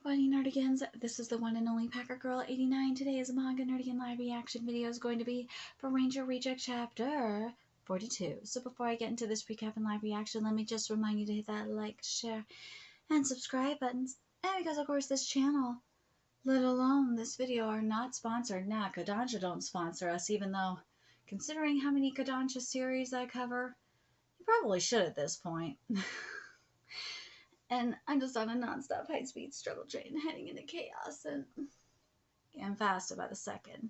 Buddy Nerdigans, this is the one and only Packer Girl 89. Today is a Manga Nerdigan live reaction video is going to be for Ranger Reject Chapter 42. So before I get into this recap and live reaction, let me just remind you to hit that like, share, and subscribe buttons. And because of course this channel, let alone this video, are not sponsored. Nah, Kodansha don't sponsor us, even though, considering how many Kodansha series I cover, you probably should at this point. And I'm just on a non-stop high-speed struggle train heading into chaos and getting faster by the second.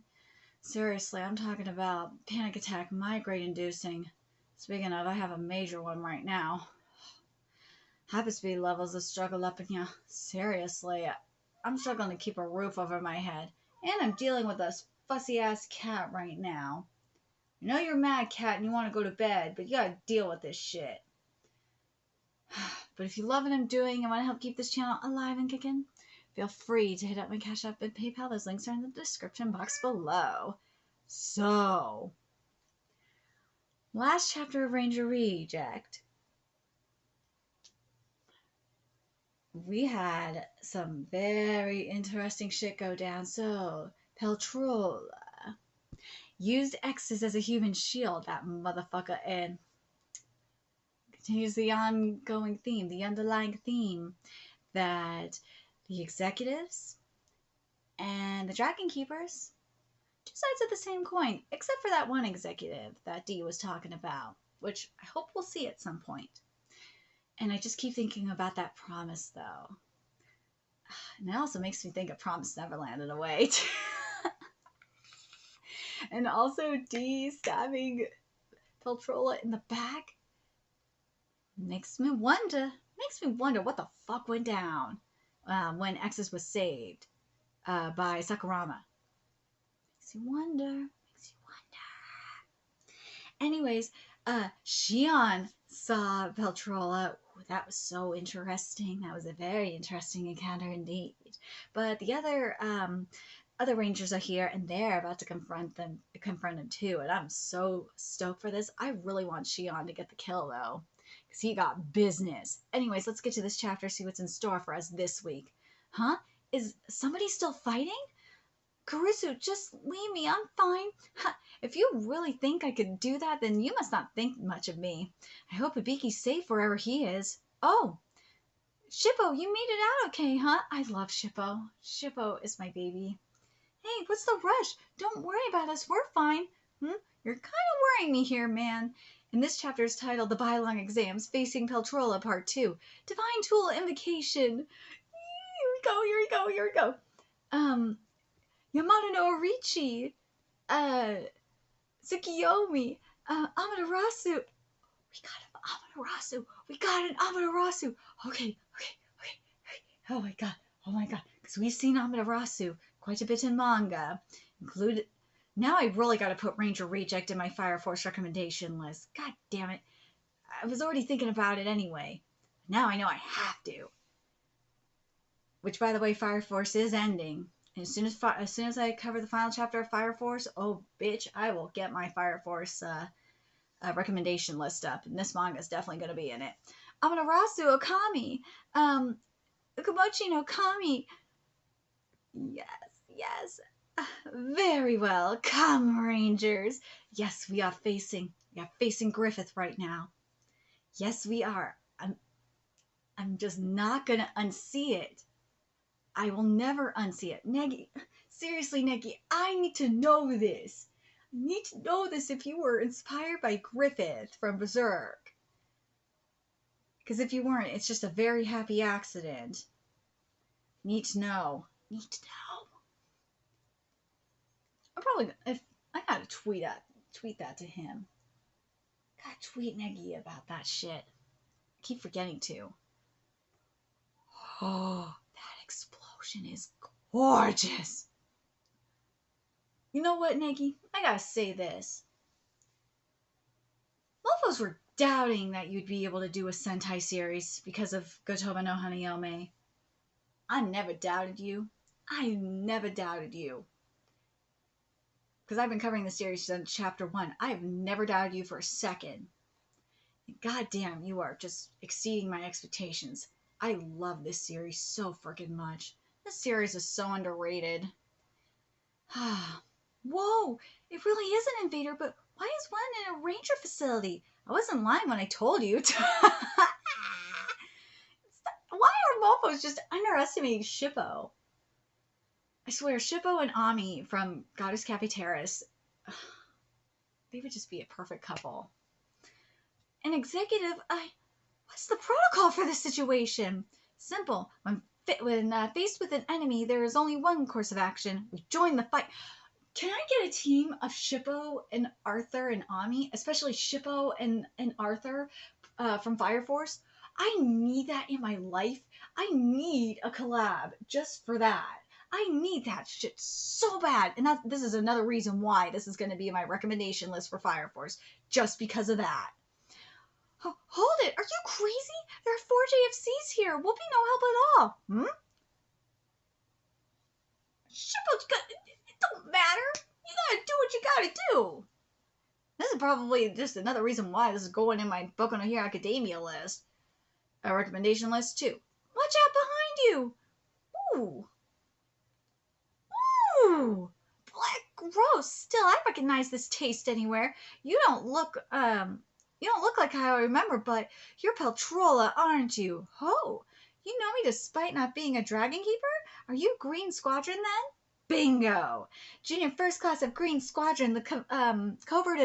Seriously, I'm talking about panic attack, migraine-inducing. Speaking of, I have a major one right now. Hyperspeed levels have struggled up in ya. Seriously, I'm struggling to keep a roof over my head. And I'm dealing with a fussy-ass cat right now. I know you're mad, cat, and you want to go to bed, but you gotta deal with this shit. But if you love what I'm doing and want to help keep this channel alive and kicking, feel free to hit up my Cash App and PayPal. Those links are in the description box below. So, last chapter of Ranger Reject, we had some very interesting shit go down. So, Peltrola used X's as a human shield, that motherfucker, and continues the ongoing theme, the underlying theme, that the executives and the Dragon Keepers, two sides of the same coin, except for that one executive that Dee was talking about, which I hope we'll see at some point. And I just keep thinking about that promise, though. And it also makes me think of Promise Neverland in a way. And also Dee stabbing Peltrola in the back makes me wonder what the fuck went down when X's was saved by Sakurama. Makes you wonder. Anyways, Shion saw Peltrola. Ooh, that was so interesting. That was a very interesting encounter indeed. But the other Rangers are here, and they're about to confront him too. And I'm so stoked for this. I really want Shion to get the kill though, because he got business. Anyways, let's get to this chapter, see what's in store for us this week. Huh? Is somebody still fighting? Kurisu, just leave me. I'm fine. If you really think I could do that, then you must not think much of me. I hope Hibiki's safe wherever he is. Oh, Shippo, you made it out okay, huh? I love Shippo. Shippo is my baby. Hey, what's the rush? Don't worry about us. We're fine. You're kind of worrying me here, man. And this chapter is titled The Bylong Exams, Facing Peltrola Part 2. Divine Tool Invocation. Here we go. Yamada no Orichi. Tsukiyomi. Amaterasu. We got an Amaterasu. Okay. Oh my god. Because we've seen Amaterasu quite a bit in manga. Included. Now I really got to put Ranger Reject in my Fire Force recommendation list. God damn it. I was already thinking about it anyway. Now I know I have to. Which, by the way, Fire Force is ending. And as soon as I cover the final chapter of Fire Force, oh bitch, I will get my Fire Force recommendation list up. And this manga is definitely going to be in it. Amaterasu Okami. Ukamochi no Kami. Yes. Very well. Come, Rangers. Yes, we are facing Griffith right now. Yes, we are. I'm just not gonna unsee it. I will never unsee it. Negi, seriously, Negi, I need to know this. I need to know this if you were inspired by Griffith from Berserk. Because if you weren't, it's just a very happy accident. Need to know. I'm probably, if I gotta tweet that to him. Gotta tweet Negi about that shit. I keep forgetting to. Oh, that explosion is gorgeous. You know what, Negi? I gotta say this. Mofos were doubting that you'd be able to do a Sentai series because of Gotoba no Hanayome. I never doubted you. Because I've been covering the series since chapter 1. I have never doubted you for a second. God damn, you are just exceeding my expectations. I love this series so freaking much. This series is so underrated. Whoa, it really is an invader, but why is one in a ranger facility? I wasn't lying when I told you. Why are mofos just underestimating Shippo? I swear, Shippo and Ami from Goddess Cafe Terrace, they would just be a perfect couple. An executive, what's the protocol for this situation? Simple. When faced with an enemy, there is only one course of action. We join the fight. Can I get a team of Shippo and Arthur and Ami, especially Shippo and Arthur from Fire Force? I need that in my life. I need a collab just for that. I need that shit so bad. And this is another reason why this is going to be my recommendation list for Fire Force, just because of that. Hold it! Are you crazy? There are 4 JFCs here. We'll be no help at all. Shippo's got... It don't matter. You gotta do what you gotta do. This is probably just another reason why this is going in my Boku no Hero Academia list. A recommendation list, too. Watch out behind you! Ooh. Ooh! Black gross. Still, I recognize this taste anywhere. You don't look like how I remember, but you're Peltrola, aren't you? Ho! You know me despite not being a Dragon Keeper? Are you Green Squadron then? Bingo! Junior First Class of Green Squadron, the covert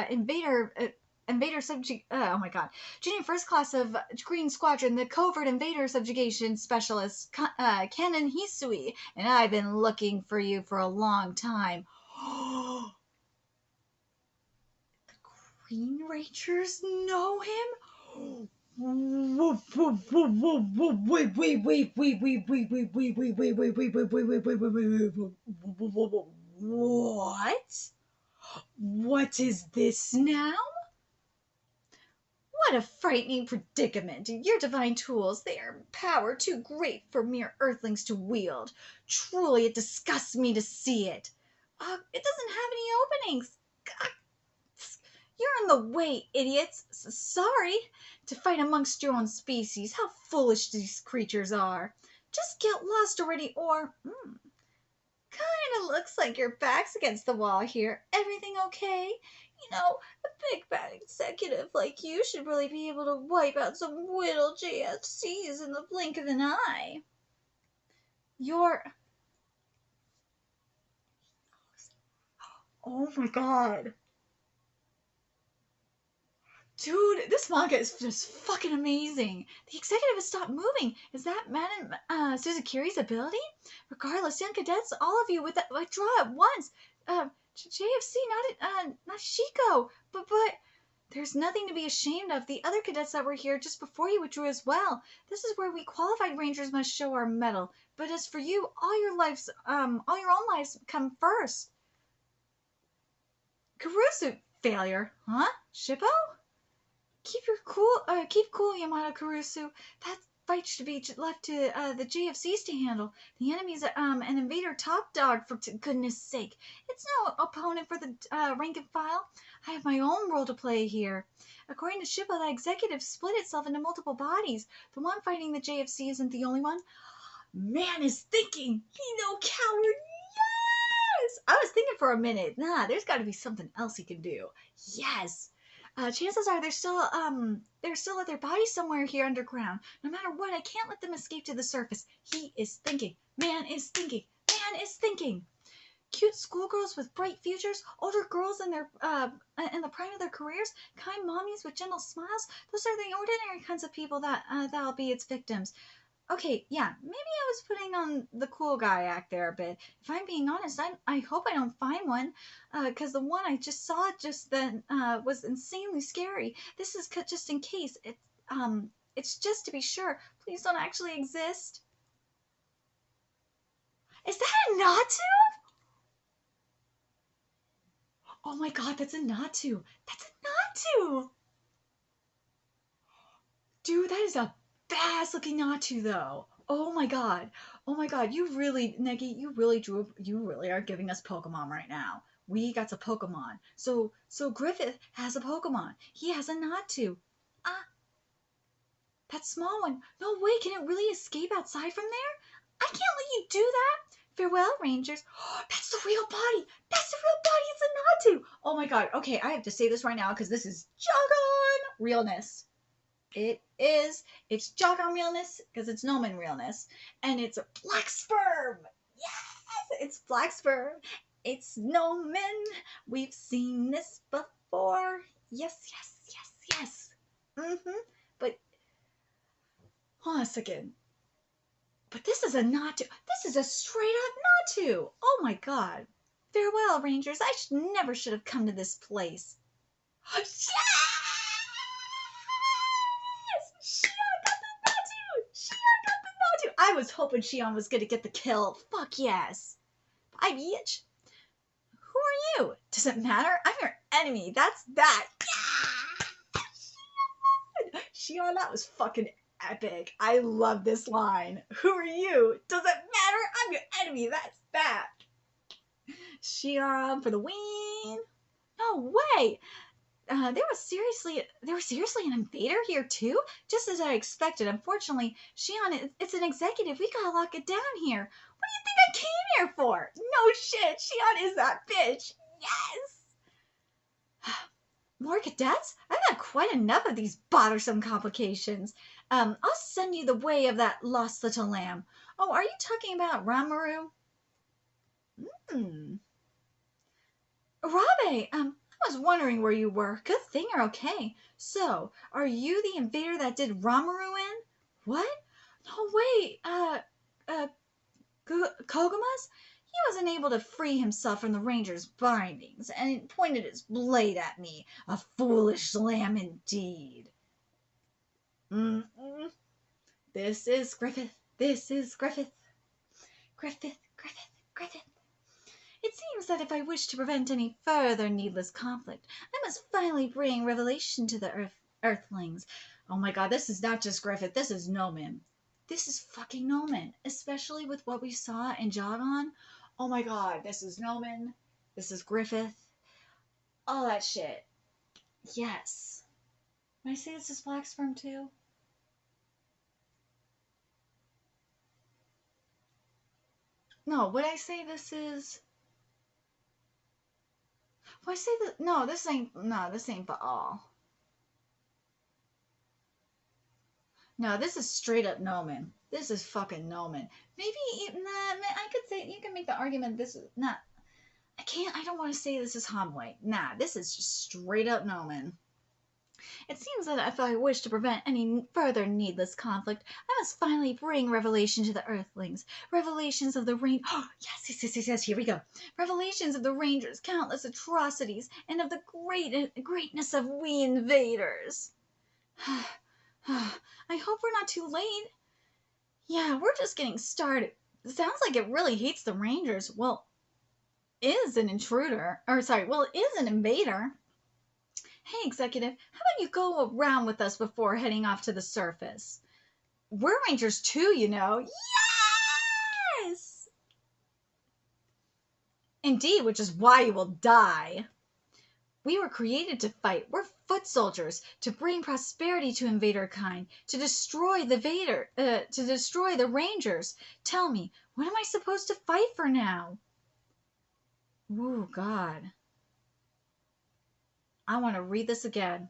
invader subject. Oh my god! Junior First Class of Green Squadron, the covert invader subjugation specialist, Canon Hisui, and I've been looking for you for a long time. The Green Rangers know him. What? What is this now? What a frightening predicament. Your divine tools, they are power too great for mere earthlings to wield. Truly, it disgusts me to see it. It doesn't have any openings. You're in the way, idiots. Sorry. To fight amongst your own species. How foolish these creatures are. Just get lost already, or... Kinda looks like your back's against the wall here. Everything okay? You know, a big bad executive like you should really be able to wipe out some little JFCs in the blink of an eye. You're... Oh my god. Dude, this manga is just fucking amazing. The executive has stopped moving. Is that Madame Suzukiri's ability? Regardless, young cadets, all of you withdraw at once. JFC, not Shiko. But there's nothing to be ashamed of. The other cadets that were here just before you withdrew as well. This is where we qualified rangers must show our mettle. But as for you, all your own lives come first. Kurusu failure, huh? Shippo? Keep cool, Yamada Kurusu. That fight should be left to the JFCs to handle. The enemy's an invader top dog, for goodness sake. It's no opponent for the rank and file. I have my own role to play here. According to Shippo, that executive split itself into multiple bodies. The one fighting the JFC isn't the only one. Man is thinking. He no coward. Yes! I was thinking for a minute. Nah, there's got to be something else he can do. Yes! Chances are they're still at their bodies somewhere here underground. No matter what, I can't let them escape to the surface. He is thinking. Man is thinking. Man is thinking. Cute schoolgirls with bright futures, older girls in the prime of their careers, kind mommies with gentle smiles. Those are the ordinary kinds of people that'll be its victims. Okay, yeah, maybe I was putting on the cool guy act there a bit. If I'm being honest, I hope I don't find one, because the one I just saw just then was insanely scary. This is just in case. It's just to be sure. Please don't actually exist. Is that a NATU? Oh my god, that's a NATU. That's a NATU. Dude, that is a badass looking Natu though. Oh my god. Oh my god. You really, Negi, you really are giving us Pokemon right now. We got a Pokemon. So Griffith has a Pokemon. He has a Natu. That small one. No way, can it really escape outside from there? I can't let you do that. Farewell, Rangers. That's the real body. That's the real body. It's a Natu. Oh my god. Okay, I have to say this right now because this is Jogon realness. It is. It's Jogon realness because it's Nomen realness. And it's a black sperm. Yes, it's black sperm. It's Nomen. We've seen this before. Yes, yes, yes, yes. But hold on a second. But this is a Natu. This is a straight up Natu. Oh my god. Farewell, Rangers. I never should have come to this place. Yes! Shion got the Natu! Shion got the Natu! I was hoping Shion was gonna get the kill. Fuck yes. Bye, bitch. Who are you? Does it matter? I'm your enemy. That's that. Yeah! Shion, that was fucking epic. I love this line. Who are you? Does it matter? I'm your enemy. That's that. Shion for the win. No way. There was seriously an invader here too, just as I expected. Unfortunately, Shion, it's an executive. We gotta lock it down here. What do you think I came here for? No shit. Shion is that bitch. Yes. More cadets? I've had quite enough of these bothersome complications. I'll send you the way of that lost little lamb. Oh, are you talking about Ramaru? Rabe, I was wondering where you were. Good thing you're okay. So, are you the invader that did Ramaru in? What? No, wait, Kogumas? He wasn't able to free himself from the ranger's bindings, and pointed his blade at me. A foolish lamb indeed. This is Griffith. This is Griffith. Griffith. It seems that if I wish to prevent any further needless conflict, I must finally bring revelation to the Earthlings. Oh my god, this is not just Griffith, this is Nomen. This is fucking Nomen, especially with what we saw in Jogon. Oh my god, this is Nomen, this is Griffith, all that shit. Yes. Can I say this is Black Sperm too? No, would I say this is... Would I say that... No, this ain't Baal. No, this is straight up Nomen. This is fucking Nomen. Maybe, I could say, you can make the argument this is, I don't want to say this is Hamway. Nah, this is just straight up Nomen. It seems that if I wish to prevent any further needless conflict, I must finally bring revelation to the Earthlings. Revelations of the rain. Oh, yes, here we go. Revelations of the Rangers' countless atrocities, and of the greatness of we invaders. I hope we're not too late. Yeah, we're just getting started. It sounds like it really hates the Rangers. Well, is an invader. Hey, executive, how about you go around with us before heading off to the surface? We're Rangers too, you know. Yes! Indeed, which is why you will die. We were created to fight. We're foot soldiers, to bring prosperity to invader kind, to destroy the Rangers. Tell me, what am I supposed to fight for now? Ooh, God. I want to read this again,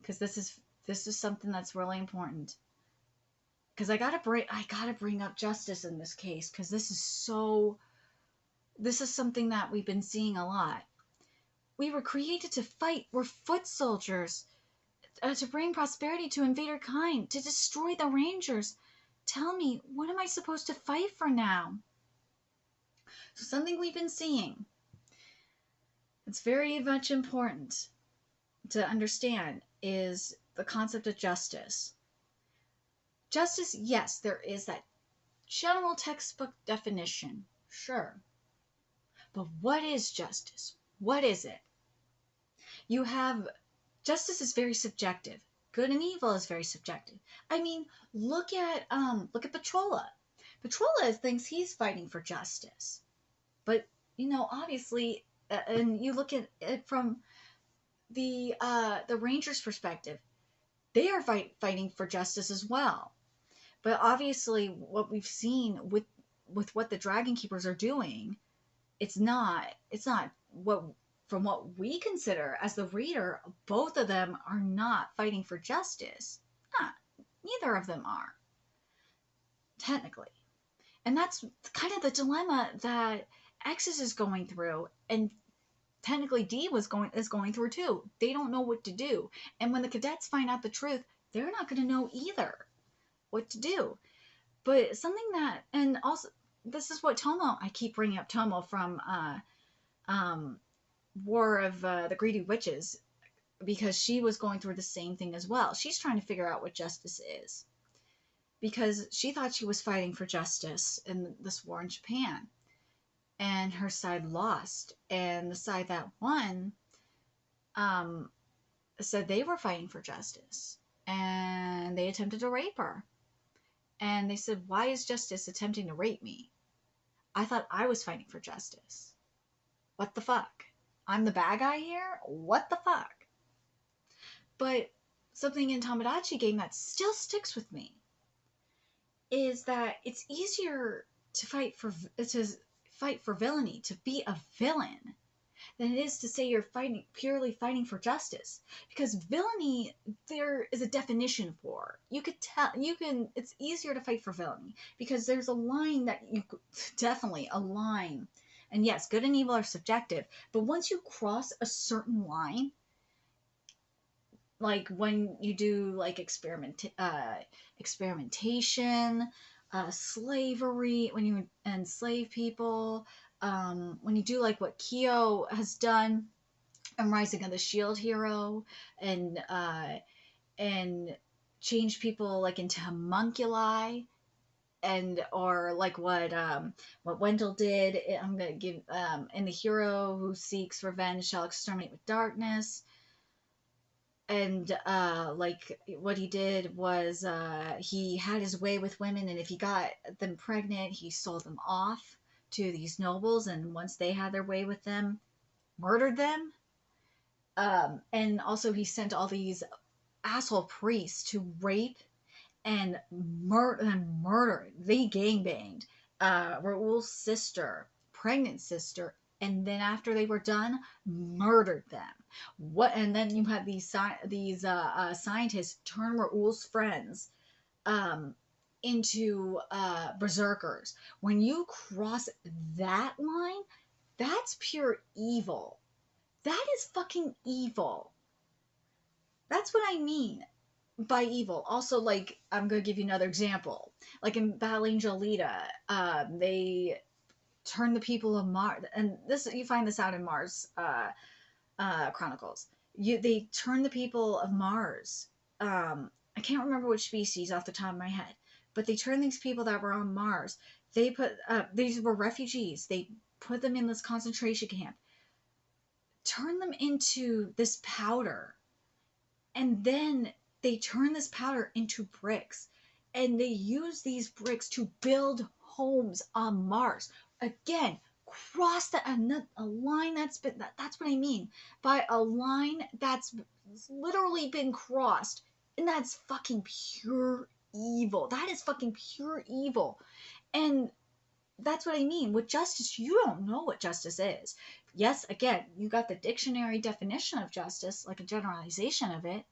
because this is something that's really important. Because I gotta bring up justice in this case, because this is something that we've been seeing a lot. We were created to fight. We're foot soldiers, to bring prosperity to invader kind, to destroy the Rangers. Tell me, what am I supposed to fight for now? So something we've been seeing. It's very much important to understand is the concept of justice. Justice, yes, there is that general textbook definition, sure. But what is justice? What is it? You have, justice is very subjective. Good and evil is very subjective. I mean, look at Petrola. Petrola thinks he's fighting for justice. But, obviously, and you look at it from the Rangers' perspective. they are fighting for justice as well. But obviously, what we've seen with what the Dragon Keepers are doing, it's not what, from what we consider as the reader, both of them are not fighting for justice. Not, neither of them are technically, and that's kind of the dilemma that X's is going through, and technically D is going through too. They don't know what to do, and when the cadets find out the truth, they're not going to know either what to do. But something that, and also, this is what Tomo, I keep bringing up Tomo from um, War of the Greedy Witches, because she was going through the same thing as well. She's trying to figure out what justice is, because she thought she was fighting for justice in this war in Japan, and her side lost, and the side that won um, said they were fighting for justice, and they attempted to rape her. And they said, "Why is justice attempting to rape me? I thought I was fighting for justice. What the fuck? I'm the bad guy here? What the fuck?" But something in Tomodachi game that still sticks with me is that it's easier to fight for villainy, to be a villain, than it is to say you're purely fighting for justice. Because villainy, there is a definition for. It's easier to fight for villainy because there's a line that you definitely a line. And yes, good and evil are subjective, but once you cross a certain line, like when you do like experimentation, slavery, when you enslave people, when you do like what Kyo has done in Rising of the Shield Hero, and change people like into homunculi, and or like what Wendell did. I'm gonna give in the hero who seeks revenge shall exterminate with darkness. And like what he did was he had his way with women, and if he got them pregnant, he sold them off to these nobles, and once they had their way with them, murdered them. And also he sent all these asshole priests to rape and murder. They gangbanged Raoul's sister, pregnant sister, and then after they were done, murdered them. What? And then you had these scientists turn Raoul's friends um, into berserkers. When you cross that line, that's pure evil. That is fucking evil. That's what I mean by evil. Also, like, I'm gonna give you another example. Like in Battle Angel Alita, they turn the people of Mars, and this you find this out in Mars Chronicles. They turn the people of Mars. I can't remember which species off the top of my head, but they turned these people that were on Mars. These were refugees. They put them in this concentration camp, turn them into this powder, and then they turn this powder into bricks, and they use these bricks to build homes on Mars. Again, cross a line that's what I mean by a line that's literally been crossed, and that's fucking pure evil. That is fucking pure evil. And that's what I mean. With justice, you don't know what justice is. Yes, again, you got the dictionary definition of justice, like a generalization of it,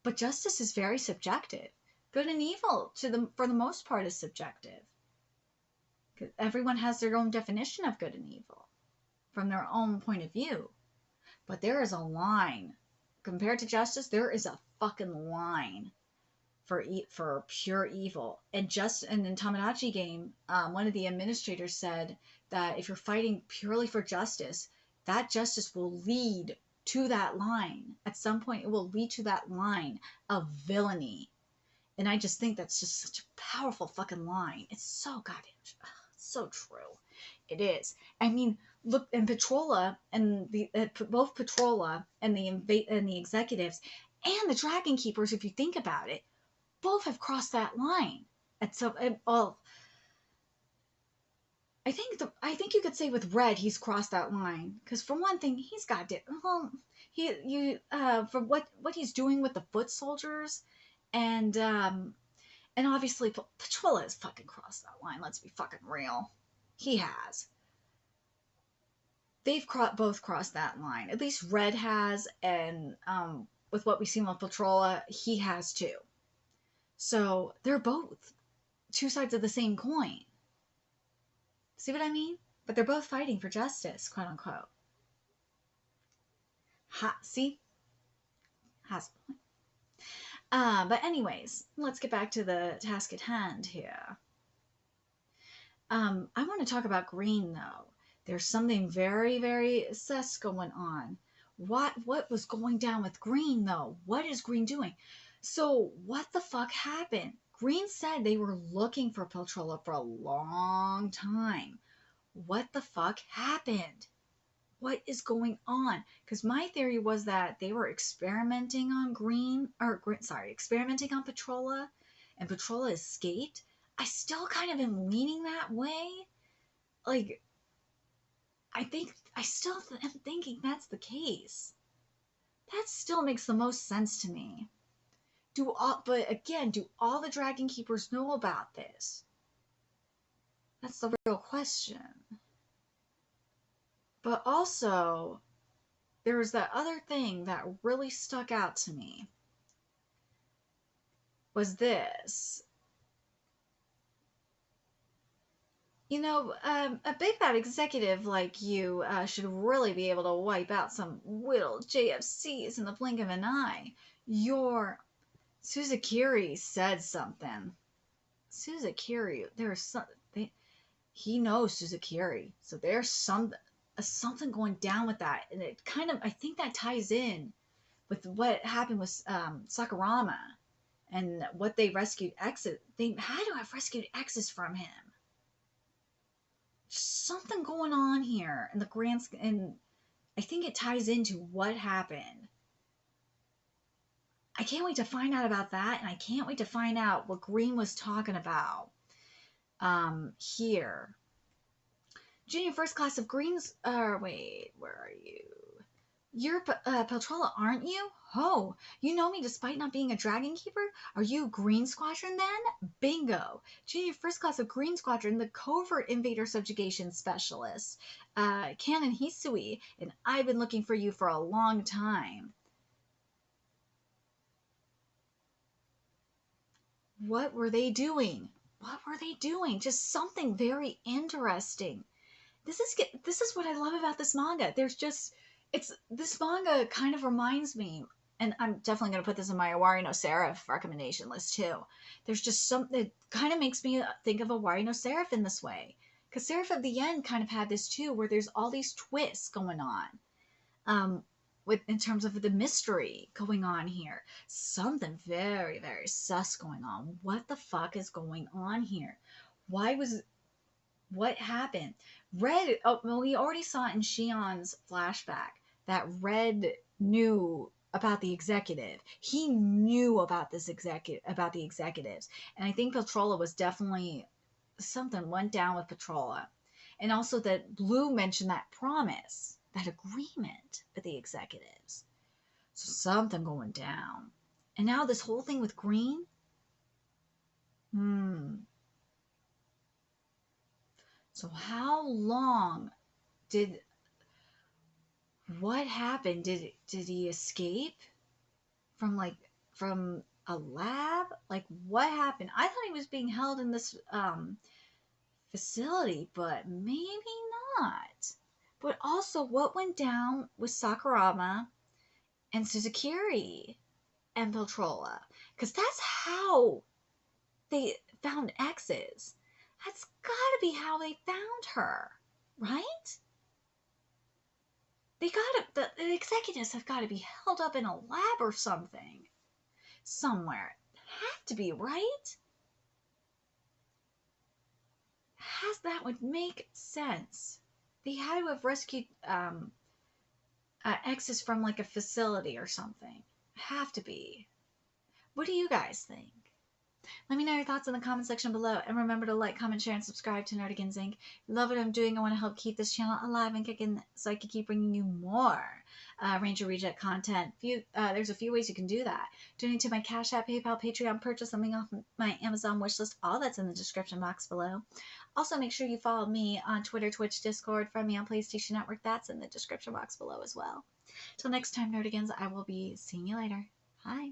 but justice is very subjective. Good and evil, for the most part, is subjective. Everyone has their own definition of good and evil from their own point of view. But there is a line. Compared to justice, there is a fucking line for pure evil. And in Tomodachi game, one of the administrators said that if you're fighting purely for justice, that justice will lead to that line. At some point, it will lead to that line of villainy. And I just think that's just such a powerful fucking line. It's so goddamn, so true. It is. I mean, look, and Petrola and both Petrola and the executives and the Dragon Keepers, if you think about it, both have crossed that line. Well, I think you could say with Red he's crossed that line, because for one thing, he's got For what he's doing with the foot soldiers, and obviously Pachola has fucking crossed that line. Let's be fucking real. He has. They've both crossed that line. At least Red has, and with what we've seen with Patrola, he has too. So they're both two sides of the same coin. See what I mean? But they're both fighting for justice, quote unquote. See? Has a point. But anyways, let's get back to the task at hand here. I want to talk about Green though. There's something very, very sus going on. What was going down with Green though? What is Green doing? So what the fuck happened? Green said they were looking for Piltrola for a long time. What the fuck happened? What is going on? Because my theory was that they were experimenting on experimenting on Patrola, and Patrola escaped. I still kind of am leaning that way. Like, I still am thinking that's the case. That still makes the most sense to me. But again, do all the Dragon Keepers know about this? That's the real question. But also, there was that other thing that really stuck out to me. Was this. You know, a big bad executive like you should really be able to wipe out some little JFCs in the blink of an eye. Suzukiri said something. Suzukiri, he knows Suzukiri, so there's something going down with that, and it kind of, I think that ties in with what happened with Sakurama and what they rescued exes. They had to have rescued exes from him. Something going on here in the and I think it ties into what happened. I can't wait to find out about that, and I can't wait to find out what Green was talking about here. Junior first class of Greens. Wait, where are you? You're Peltrola, aren't you? Oh, you know me despite not being a Dragon Keeper? Are you Green Squadron then? Bingo! Junior first class of Green Squadron, the covert invader subjugation specialist. Canon Hisui, and I've been looking for you for a long time. What were they doing? What were they doing? Just something very interesting. This is what I love about this manga. This manga kind of reminds me, and I'm definitely going to put this in my Awari no Seraph recommendation list too. There's just something that kind of makes me think of Awari no Seraph in this way. Because Seraph of the End kind of had this too, where there's all these twists going on. In terms of the mystery going on here. Something very, very sus going on. What the fuck is going on here? What happened? Red, we already saw in Shion's flashback that Red knew about the executive. He knew about about the executives. And I think Patrola was definitely, something went down with Patrola. And also that Blue mentioned that promise, that agreement with the executives. So something going down. And now this whole thing with Green? So how long what happened? Did he escape from a lab? Like, what happened? I thought he was being held in this facility, but maybe not. But also, what went down with Sakurama and Suzukiri and Piltrola? Because that's how they found X's. That's gotta be how they found her, right? The executives have got to be held up in a lab or something. Somewhere. Have to be, right? That would make sense. They had to have rescued exes from like a facility or something. Have to be. What do you guys think? Let me know your thoughts in the comment section below, and remember to like, comment, share, and subscribe to Nerdigans Inc. Love what I'm doing. I want to help keep this channel alive and kicking so I can keep bringing you more Ranger Reject content. There's a few ways you can do that. Donate to my Cash App, PayPal, Patreon, purchase something off my Amazon wishlist. All that's in the description box below. Also, make sure you follow me on Twitter, Twitch, Discord, friend me on PlayStation Network. That's in the description box below as well. Till next time, Nerdigans, I will be seeing you later. Bye.